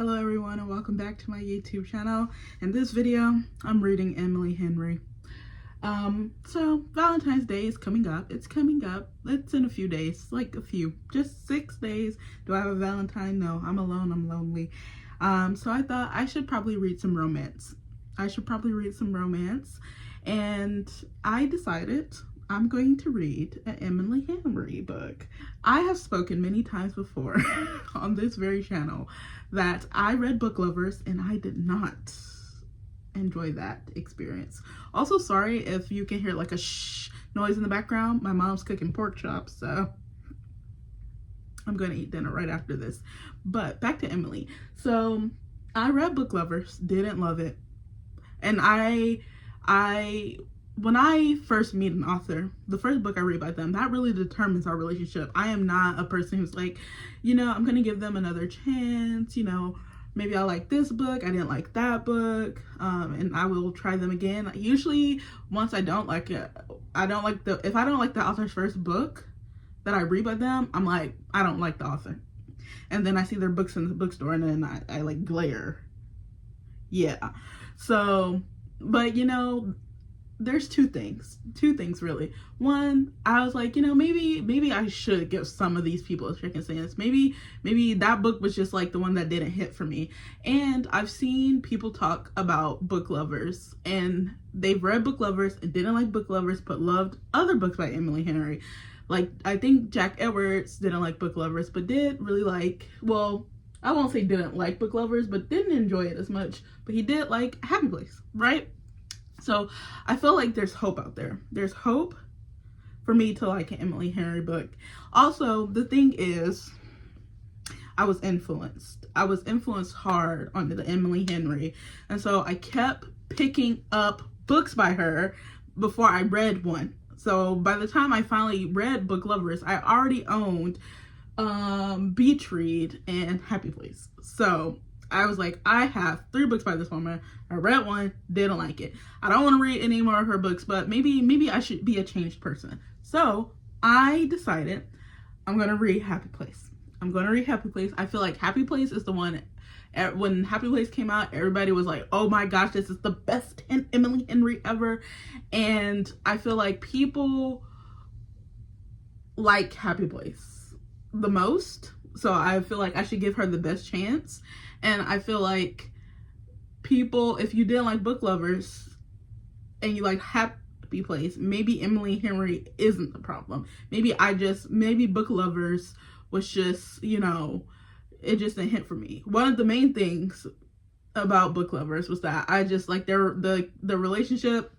Hello everyone and welcome back to my YouTube channel. In this video, I'm reading Emily Henry. So Valentine's Day is coming up. It's coming up. It's in a few days, just 6 days. Do I have a Valentine? No, I'm alone, I'm lonely. So I thought I should probably read some romance. And I decided I'm going to read an Emily Henry book. I have spoken many times before on this very channel that I read Book Lovers and I did not enjoy that experience. Also, sorry if you can hear like a shh noise in the background. My mom's cooking pork chops, so I'm going to eat dinner right after this. But back to Emily. So I read Book Lovers, didn't love it. And when I first meet an author, the first book I read by them, that really determines our relationship. I am not a person who's like, I'm going to give them another chance, maybe I like this book, I didn't like that book, and I will try them again. Usually, once I don't like it, if I don't like the author's first book that I read by them, I'm like, I don't like the author. And then I see their books in the bookstore and then I like glare. Yeah. So, but there's two things really. One, I was like, maybe I should give some of these people a second chance. Maybe that book was just like the one that didn't hit for me. And I've seen people talk about Book Lovers and they've read Book Lovers and didn't like Book Lovers but loved other books by Emily Henry. Like, I think Jack Edwards didn't like Book Lovers but did really like, well, I won't say didn't like Book Lovers but didn't enjoy it as much, but he did like Happy Place, right? So I feel like there's hope out there. There's hope for me to like an Emily Henry book. Also, the thing is, I was influenced hard on the Emily Henry. And so I kept picking up books by her before I read one. So by the time I finally read Book Lovers, I already owned Beach Read and Happy Place. So I was like, I have 3 books by this woman. I read one, didn't like it. I don't want to read any more of her books, but maybe I should be a changed person. So I decided I'm going to read Happy Place. I feel like Happy Place is the one, when Happy Place came out, everybody was like, oh my gosh, this is the best Emily Henry ever. And I feel like people like Happy Place the most. So I feel like I should give her the best chance. And I feel like people, if you didn't like Book Lovers and you like Happy Place, maybe Emily Henry isn't the problem. Maybe Book Lovers was just, it just didn't hit for me. One of the main things about Book Lovers was that I just like the relationship.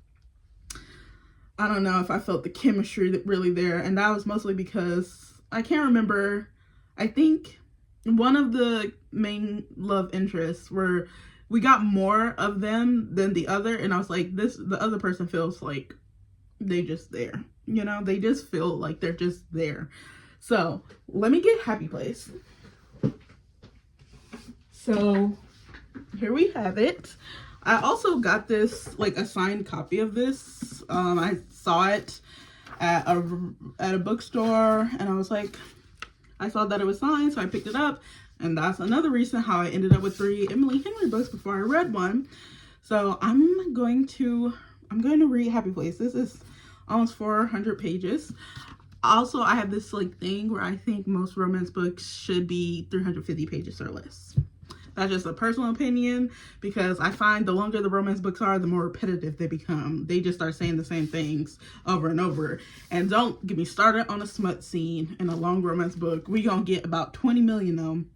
I don't know if I felt the chemistry really there. And that was mostly because I can't remember. I think one of the main love interests were, we got more of them than the other, and I was like, the other person feels like they just there, they just feel like they're just there. So let me get Happy Place. So here we have it. I also got this, like, a signed copy of this. I saw it at a bookstore and I was like, I saw that it was signed, so I picked it up. And that's another reason how I ended up with 3 Emily Henry books before I read one. So I'm going to read Happy Place. This is almost 400 pages. Also, I have this like thing where I think most romance books should be 350 pages or less. That's just a personal opinion, because I find the longer the romance books are, the more repetitive they become. They just start saying the same things over and over. And don't get me started on a smut scene in a long romance book. We gonna get about 20 million of them.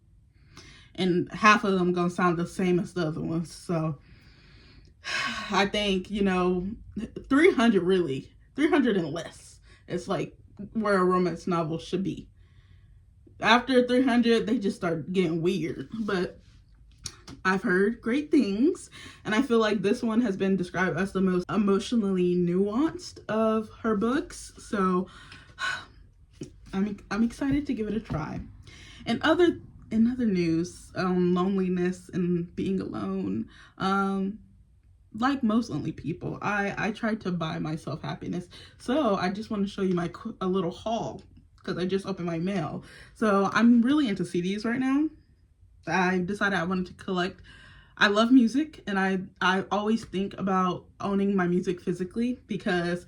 And half of them gonna sound the same as the other ones. So I think, 300 and less. It's like where a romance novel should be. After 300, they just start getting weird. But I've heard great things, and I feel like this one has been described as the most emotionally nuanced of her books. So I'm excited to give it a try. In other news, loneliness and being alone, like most lonely people, I tried to buy myself happiness. So I just want to show you a little haul, because I just opened my mail. So I'm really into CDs right now. I decided I wanted to collect. I love music, and I always think about owning my music physically, because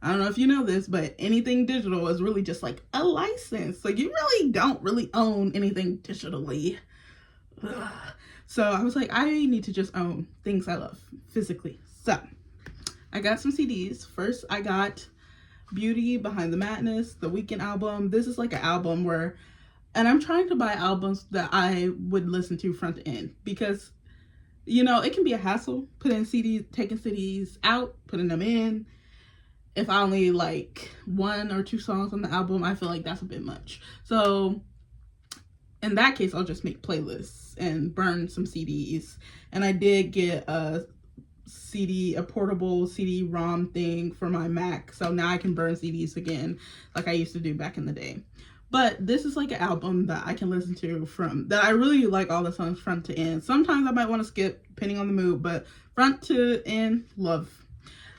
I don't know if you know this, but anything digital is really just like a license. Like, you really don't really own anything digitally. Ugh. So I was like, I need to just own things I love physically. So I got some CDs. First, I got Beauty, Behind the Madness, the Weekend album. This is like an album where, and I'm trying to buy albums that I would listen to front to end, because, you know, it can be a hassle putting CDs, taking CDs out, putting them in. If I only like 1 or 2 songs on the album, I feel like that's a bit much. So in that case, I'll just make playlists and burn some CDs. And I did get a portable CD-ROM thing for my Mac, so now I can burn CDs again like I used to do back in the day. But this is like an album that I can listen to that I really like all the songs front to end. Sometimes I might want to skip depending on the mood, but front to end, love.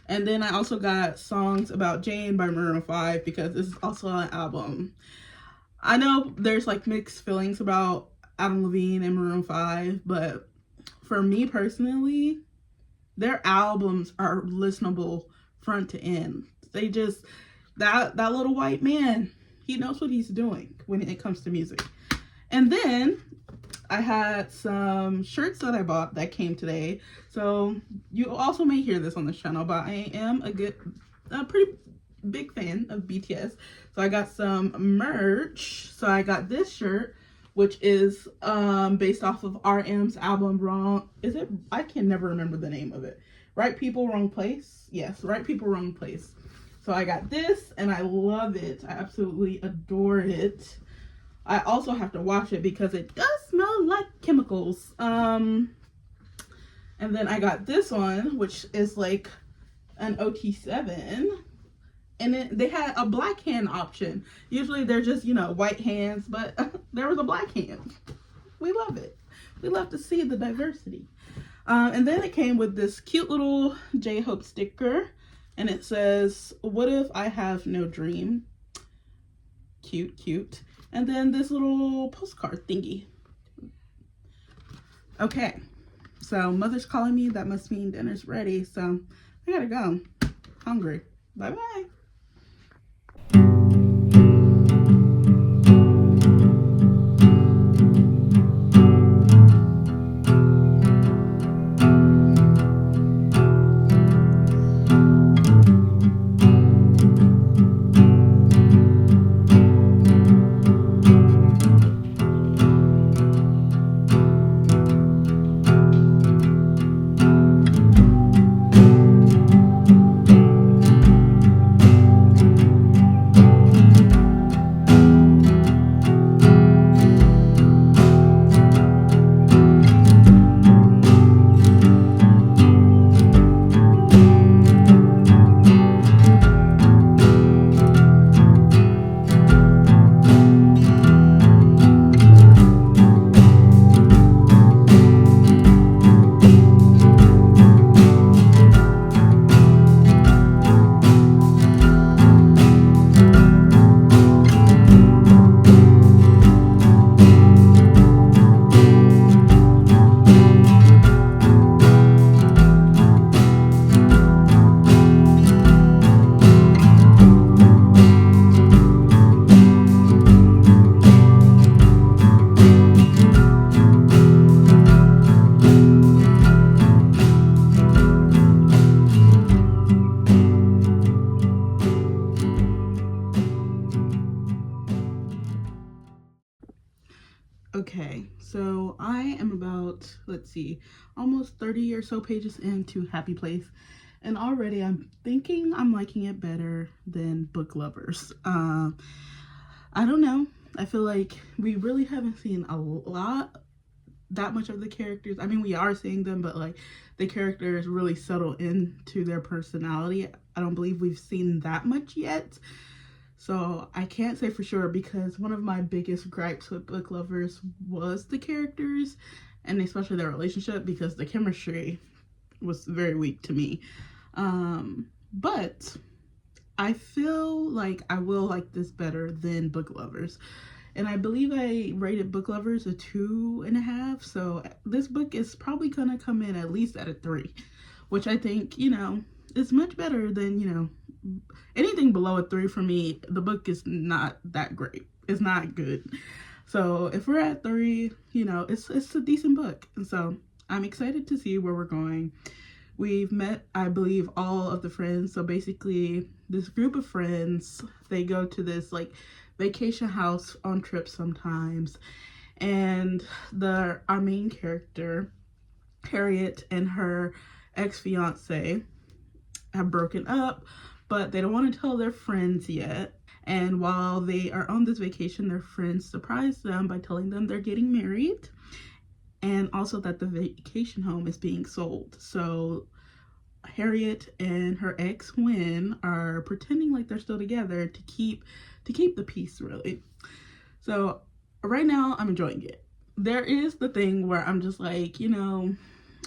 And then I also got Songs About Jane by Maroon 5, because this is also an album. I know there's like mixed feelings about Adam Levine and Maroon 5, but for me personally, their albums are listenable front to end. They just, that little white man, he knows what he's doing when it comes to music. And then I had some shirts that I bought that came today. So you also may hear this on this channel, but I am a pretty big fan of BTS. So I got some merch. So I got this shirt, which is based off of RM's album I can never remember the name of it. Right People, Wrong Place? Yes, Right People, Wrong Place. So I got this, and I love it. I absolutely adore it. I also have to wash it because it does smell like chemicals. And then I got this one, which is like an OT7. And they had a black hand option. Usually they're just, you know, white hands, but there was a black hand. We love it. We love to see the diversity. And then it came with this cute little J-Hope sticker. And it says, "What if I have no dream?" Cute, cute. And then this little postcard thingy. Okay. So mother's calling me. That must mean dinner's ready. So I gotta go. Hungry. Bye-bye. Okay, so I am about, let's see, almost 30 or so pages into Happy Place, and already I'm thinking I'm liking it better than Book Lovers. I don't know. I feel like we really haven't seen that much of the characters. I mean, we are seeing them, but like the characters really settle into their personality. I don't believe we've seen that much yet. So I can't say for sure, because one of my biggest gripes with Book Lovers was the characters, and especially their relationship, because the chemistry was very weak to me. But I feel like I will like this better than Book Lovers. And I believe I rated Book Lovers a 2.5. So this book is probably gonna come in at least at a 3, which I think, you know, is much better than, you know, anything below a 3 for me. The book is not that great. It's not good. So if we're at 3, you know, it's a decent book. And so I'm excited to see where we're going. We've met, I believe, all of the friends. So basically, this group of friends, they go to this like vacation house on trips sometimes. And our main character, Harriet, and her ex-fiance have broken up, but they don't want to tell their friends yet. And while they are on this vacation, their friends surprise them by telling them they're getting married, and also that the vacation home is being sold. So Harriet and her ex Win are pretending like they're still together to keep the peace, really. So right now I'm enjoying it. There is the thing where I'm just like, you know,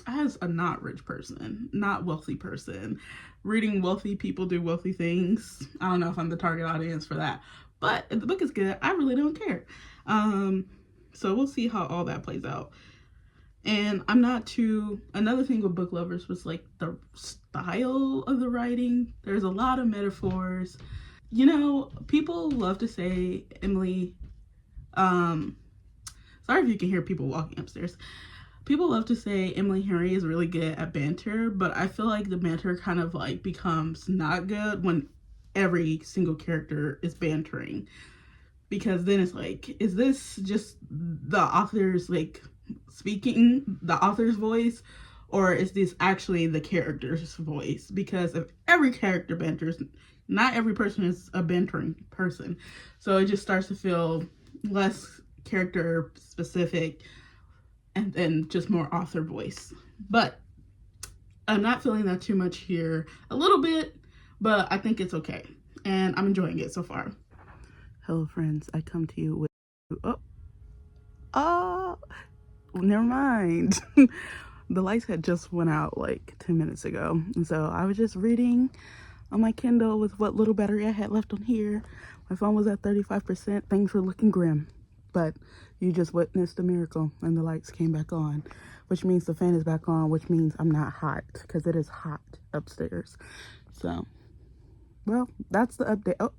as a not rich person, not wealthy person, reading wealthy people do wealthy things, I don't know if I'm the target audience for that. But if the book is good, I really don't care. So we'll see how all that plays out. And I'm not too, another thing with Book Lovers was like the style of the writing. There's a lot of metaphors. You know, people love to say Emily, sorry if you can hear people walking upstairs. People love to say Emily Henry is really good at banter, but I feel like the banter kind of like becomes not good when every single character is bantering. Because then it's like, is this just the author's like speaking the author's voice, or is this actually the character's voice? Because if every character banters, not every person is a bantering person, so it just starts to feel less character specific and then just more author voice. But I'm not feeling that too much here. A little bit, but I think it's okay, and I'm enjoying it so far. Hello friends, I come to you with never mind. The lights had just went out like 10 minutes ago, and so I was just reading on my Kindle with what little battery I had left on here. My phone was at 35%. Things were looking grim, but you just witnessed a miracle and the lights came back on, which means the fan is back on, which means I'm not hot, because it is hot upstairs. So, well, that's the update. Oh,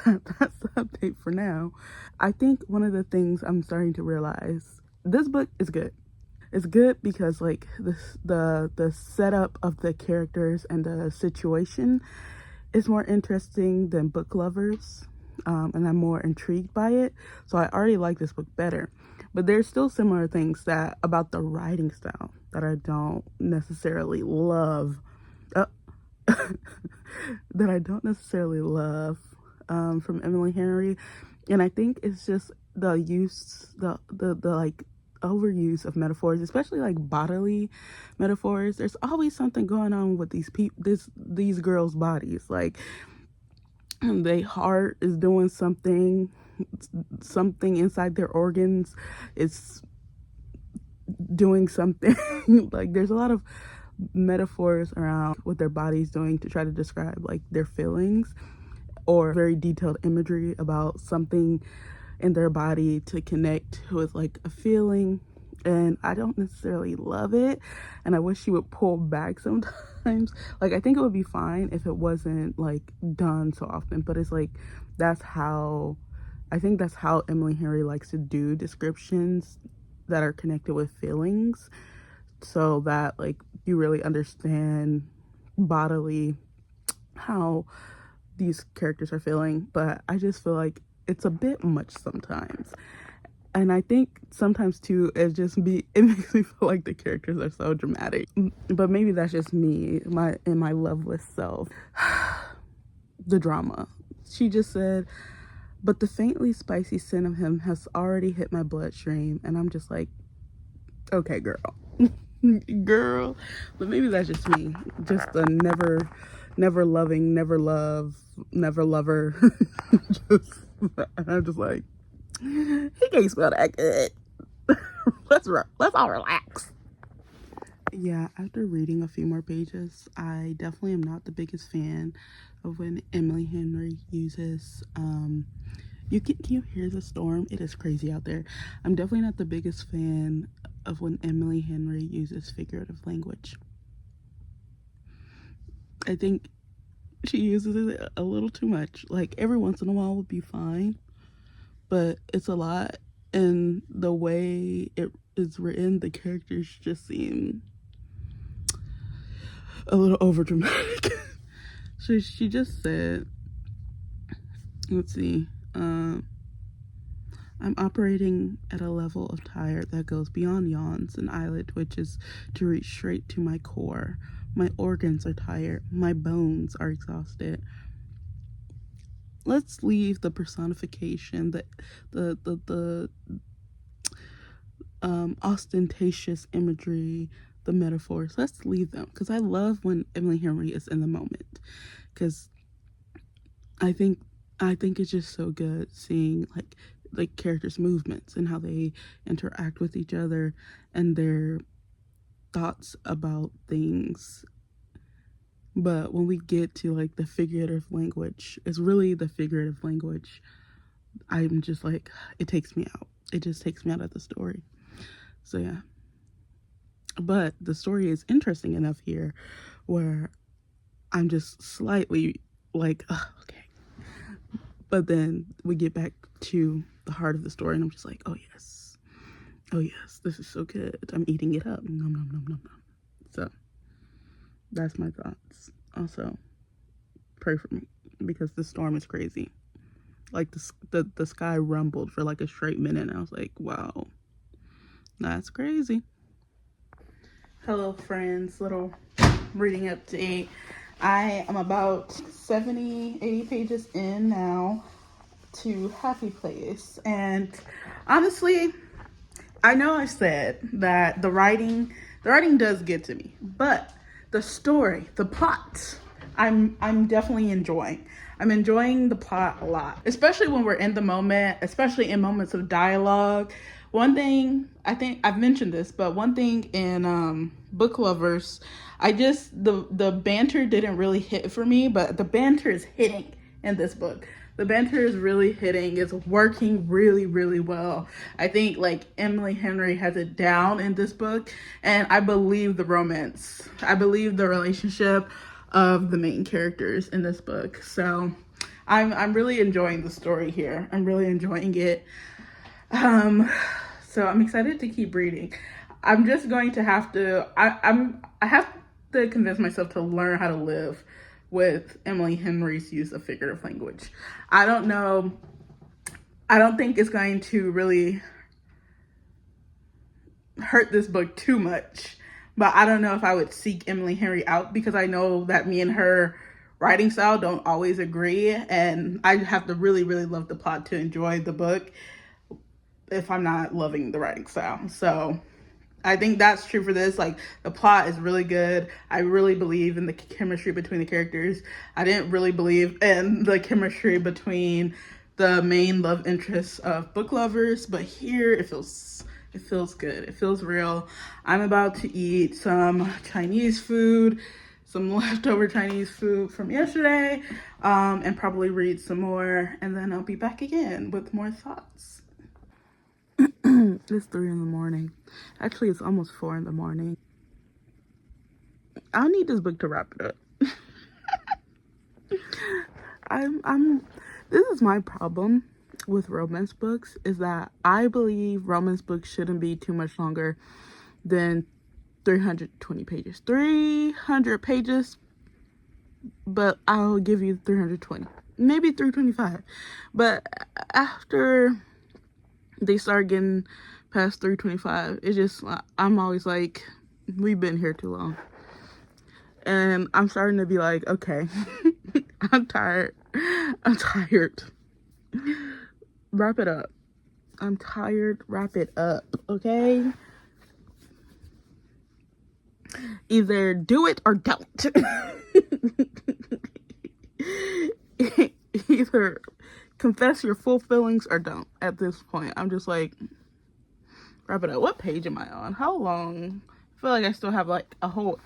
that's the update for now. I think one of the things I'm starting to realize, this book is good. It's good because like the setup of the characters and the situation is more interesting than Book Lovers, and I'm more intrigued by it. So I already like this book better. But there's still similar things that about the writing style that I don't necessarily love. That I don't necessarily love from Emily Henry, and I think it's just the use, the like overuse of metaphors, especially like bodily metaphors. There's always something going on with these girls' bodies. Like their heart is doing something inside their organs is doing something. Like there's a lot of metaphors around what their body's doing to try to describe like their feelings, or very detailed imagery about something in their body to connect with like a feeling. And I don't necessarily love it, and I wish she would pull back sometimes. Like I think it would be fine if it wasn't like done so often, but it's like I think that's how Emily Henry likes to do descriptions that are connected with feelings, so that like you really understand bodily how these characters are feeling. But I just feel like it's a bit much sometimes, and I think sometimes too it makes me feel like the characters are so dramatic. But maybe that's just me, my loveless self. The drama. She just said, but the faintly spicy scent of him has already hit my bloodstream, and I'm just like, okay girl. Girl. But maybe that's just me, just a never loving, never lover. And I'm just like, he can't spell that good. let's all relax. Yeah, after reading a few more pages, I definitely am not the biggest fan of when Emily Henry uses Can you hear the storm? It is crazy out there. I'm definitely not the biggest fan of when Emily Henry uses figurative language. I think she uses it a little too much. Like, every once in a while would be fine, but it's a lot. And the way it is written, the characters just seem a little over dramatic. So she just said, let's see, I'm operating at a level of tired that goes beyond yawns and eyelid twitches to reach straight to my core. My organs are tired. My bones are exhausted. Let's leave the personification, the ostentatious imagery, the metaphors. Let's leave them, because I love when Emily Henry is in the moment, because I think it's just so good seeing like characters' movements and how they interact with each other and their thoughts about things. But when we get to like the figurative language, it's really the figurative language. I'm just like, it takes me out. It just takes me out of the story. So yeah. But the story is interesting enough here where I'm just slightly like, okay. But then we get back to the heart of the story and I'm just like, oh yes, this is so good. I'm eating it up. Nom, nom, nom, nom, nom. So that's my thoughts. Also, pray for me because the storm is crazy. Like the sky rumbled for like a straight minute and I was like, wow, that's crazy. Hello friends, little reading update. I am about 80 pages in now to Happy Place, and honestly, I know I said that the writing does get to me, but the story, the plot, I'm definitely enjoying. I'm enjoying the plot a lot, especially when we're in the moment, especially in moments of dialogue. One thing, I think I've mentioned this, but one thing in Book Lovers, the banter didn't really hit for me, but the banter is hitting in this book. The banter is really hitting. It's working really, really well. I think like Emily Henry has it down in this book, and I believe the romance. I believe the relationship of the main characters in this book. So I'm really enjoying the story here. I'm really enjoying it. So I'm excited to keep reading. I'm just going to have to I have to convince myself to learn how to live with Emily Henry's use of figurative language. I don't know. I don't think it's going to really hurt this book too much, but I don't know if I would seek Emily Henry out because I know that me and her writing style don't always agree, and I have to really, really love the plot to enjoy the book if I'm not loving the writing style. So I think that's true for this. Like, the plot is really good. I really believe in the chemistry between the characters. I didn't really believe in the chemistry between the main love interests of Book Lovers, but here it feels good. It feels real. I'm about to eat some Chinese food, some leftover Chinese food from yesterday, and probably read some more, and then I'll be back again with more thoughts. It's 3 in the morning. Actually, it's almost 4 in the morning. I need this book to wrap it up. This is my problem with romance books, is that I believe romance books shouldn't be too much longer than 320 pages. 300 pages, but I'll give you 320. Maybe 325. But after they start getting past 325, it's just, I'm always like, we've been here too long. And I'm starting to be like, okay, I'm tired. Wrap it up. I'm tired. Wrap it up, okay? Either do it or don't. Either confess your full feelings or don't. At this point, I'm just like, wrap it up. What page am I on? How long? I feel like I still have like a whole...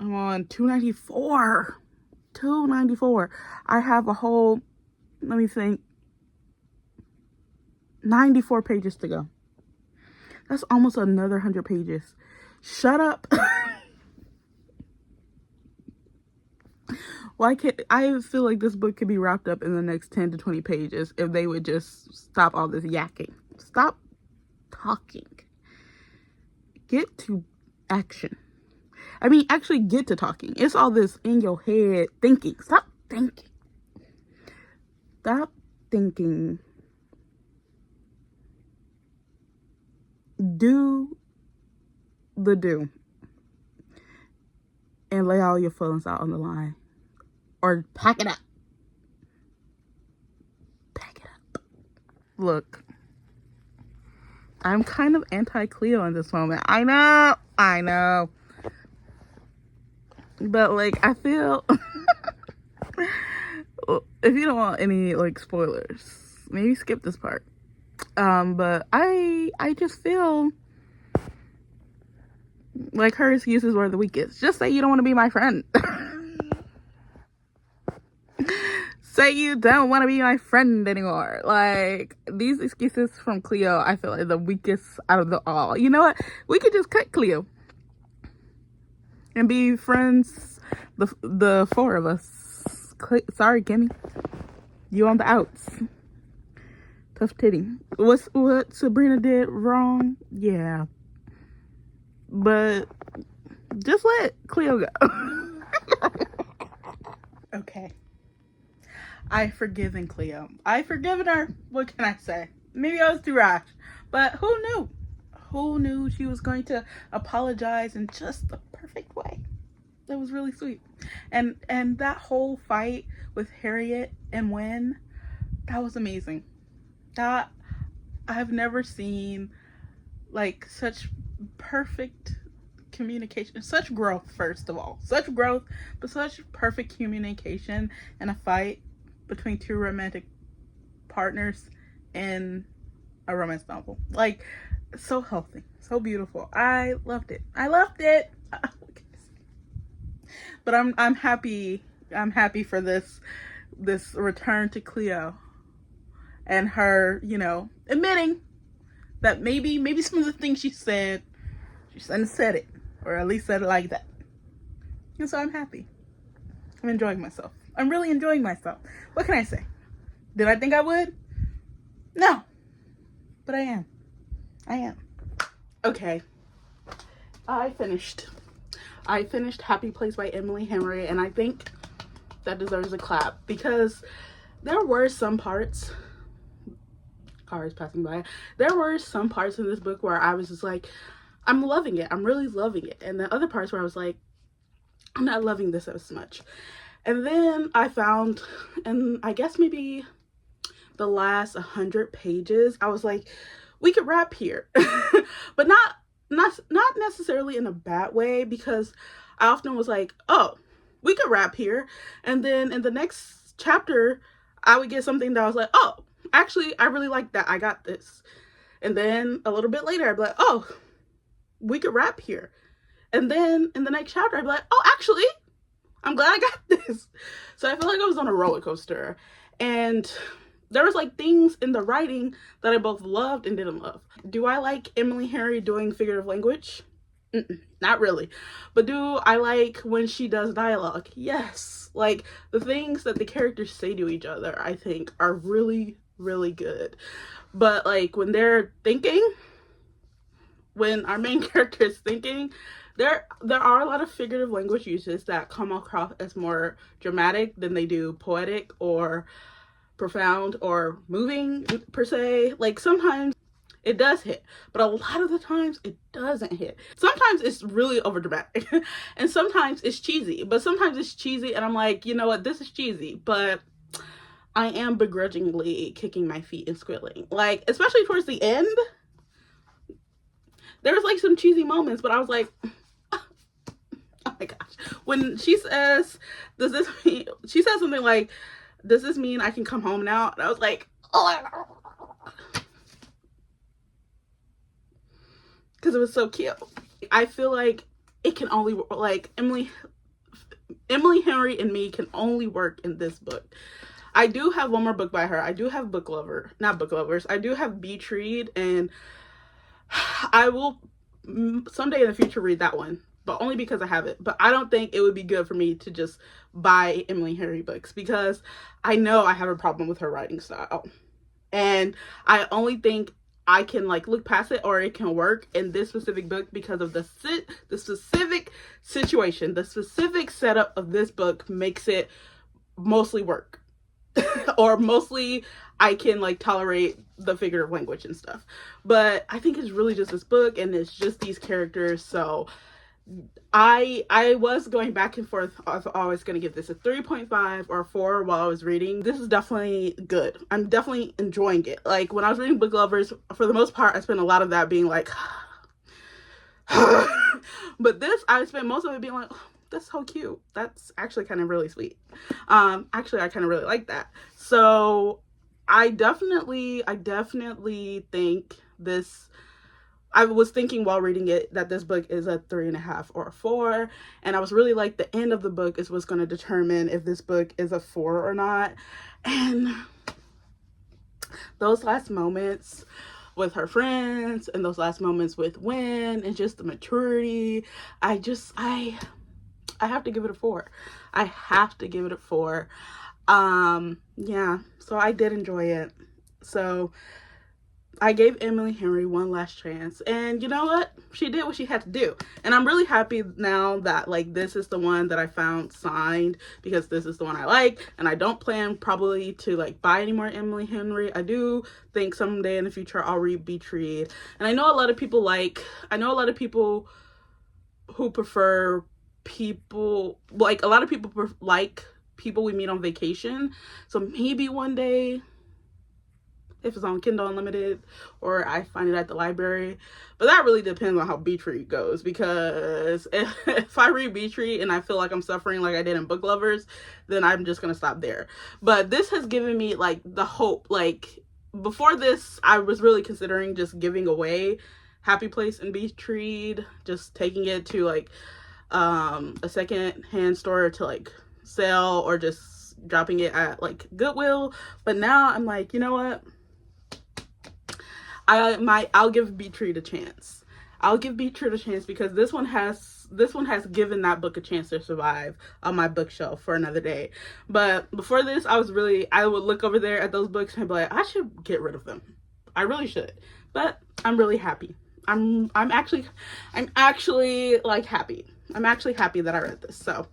I'm on 294. I have a whole, let me think, 94 pages to go. That's almost another 100 pages. Shut up. Why can't I feel like this book could be wrapped up in the next 10 to 20 pages if they would just stop all this yakking. Stop talking. Get to action. I mean, actually get to talking. It's all this in your head thinking. Stop thinking. Stop thinking. Do the do. And lay all your feelings out on the line. Or pack it up. Pack it up. Look. I'm kind of anti-Cleo in this moment. I know. But, like, I feel... if you don't want any, like, spoilers, maybe skip this part. But I just feel like her excuses were the weakest. Just say you don't want to be my friend. Say you don't want to be my friend anymore. Like, these excuses from Cleo, I feel like the weakest out of the all. You know what? We could just cut Cleo and be friends, the four of us. Sorry, Kimmy. You on the outs. Tough titty. What Sabrina did wrong? Yeah. But just let Cleo go. Okay. I've forgiven Cleo. I've forgiven her. What can I say? Maybe I was too rash. But who knew? Who knew she was going to apologize in just the perfect way? That was really sweet. And that whole fight with Harriet and Wen, that was amazing. That I've never seen like such perfect communication, such growth, first of all. Such growth, but such perfect communication in a fight between two romantic partners in a romance novel. Like, so healthy, so beautiful. I loved it. But I'm happy for this return to Cleo and her, you know, admitting that maybe some of the things she shouldn't have said it, or at least said it like that. And so I'm happy. I'm enjoying myself. I'm really enjoying myself. What can I say? Did I think I would? No. But I am. Okay. I finished Happy Place by Emily Henry, and I think that deserves a clap because there were some parts, cars passing by, there were some parts in this book where I was just like, I'm loving it. I'm really loving it. And the other parts where I was like, I'm not loving this as much. And then I found, and I guess maybe the last 100 pages, I was like, we could wrap here. But not necessarily in a bad way, because I often was like, oh, we could wrap here. And then in the next chapter, I would get something that I was like, oh, actually, I really like that. I got this. And then a little bit later, I'd be like, oh, we could wrap here. And then in the next chapter, I'd be like, oh, actually, I'm glad I got this. So I feel like I was on a roller coaster. And there was like things in the writing that I both loved and didn't love. Do I like Emily Henry doing figurative language? Not really. But do I like when she does dialogue? Yes. Like, the things that the characters say to each other, I think, are really, really good. But like when they're thinking, when our main character is thinking, there are a lot of figurative language uses that come across as more dramatic than they do poetic or profound or moving per se. Like, sometimes it does hit, but a lot of the times it doesn't hit. Sometimes it's really overdramatic and sometimes it's cheesy, but sometimes it's cheesy and I'm like, you know what, this is cheesy, but I am begrudgingly kicking my feet and squealing. Like, especially towards the end, there was like some cheesy moments, but I was like, oh my gosh. When she says, does this mean, she says something like, does this mean I can come home now? And I was like, oh, because it was so cute. I feel like it can only, like, Emily Henry and me can only work in this book. I do have one more book by her. I do have not Book Lovers. I do have Beach Read, and I will someday in the future read that one, but only because I have it. But I don't think it would be good for me to just buy Emily Henry books, because I know I have a problem with her writing style. And I only think I can like look past it, or it can work in this specific book because of the specific situation. The specific setup of this book makes it mostly work. Or mostly I can like tolerate the figurative language and stuff. But I think it's really just this book, and it's just these characters. So I was going back and forth. I was always going to give this a 3.5 or 4 while I was reading. This is definitely good. I'm definitely enjoying it. Like when I was reading Book Lovers, for the most part, I spent a lot of that being like, but this, I spent most of it being like, oh, that's so cute. That's actually kind of really sweet. Actually, I kind of really like that. So I definitely think this, I was thinking while reading it that this book is a 3.5 or a 4. And I was really like, the end of the book is what's going to determine if this book is a 4 or not. And those last moments with her friends, and those last moments with Wynn, and just the maturity, I have to give it a 4. I have to give it a 4. Yeah, so I did enjoy it. So I gave Emily Henry one last chance, and you know what? She did what she had to do. And I'm really happy now that like this is the one that I found signed, because this is the one I like, and I don't plan probably to like buy any more Emily Henry. I do think someday in the future I'll read Beach Read. And I know a lot of people who prefer people, like a lot of people like people we meet on vacation. So maybe one day, if it's on Kindle Unlimited or I find it at the library. But that really depends on how Beach Read goes, because if I read Beach Read and I feel like I'm suffering like I did in Book Lovers, then I'm just gonna stop there. But this has given me like the hope. Like before this, I was really considering just giving away Happy Place and Beach Read, just taking it to like a second-hand store to like sell, or just dropping it at like Goodwill. But now I'm like, you know what? I'll give Beach Read a chance. I'll give Beach Read a chance, because this one has given that book a chance to survive on my bookshelf for another day. But before this, I would look over there at those books and be like, I should get rid of them. I really should. But I'm really happy. I'm actually like happy. I'm actually happy that I read this. So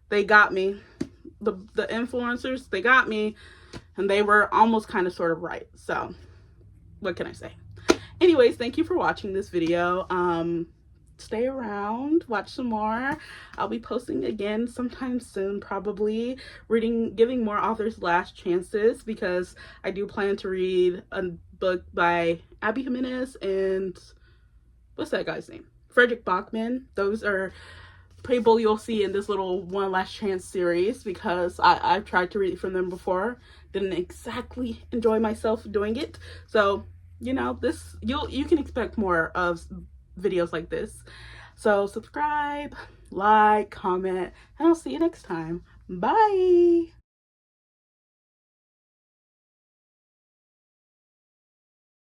they got me. The influencers, they got me, and they were almost kind of sort of right. So what can I say? Anyways, thank you for watching this video. Stay around, watch some more. I'll be posting again sometime soon, probably giving more authors last chances, because I do plan to read a book by Abby Jimenez and what's that guy's name? Frederick Bachman. Those are people you'll see in this little one last chance series, because I've tried to read from them before. Didn't exactly enjoy myself doing it. So, you know, this you can expect more of videos like this. So subscribe, like, comment, and I'll see you next time. Bye.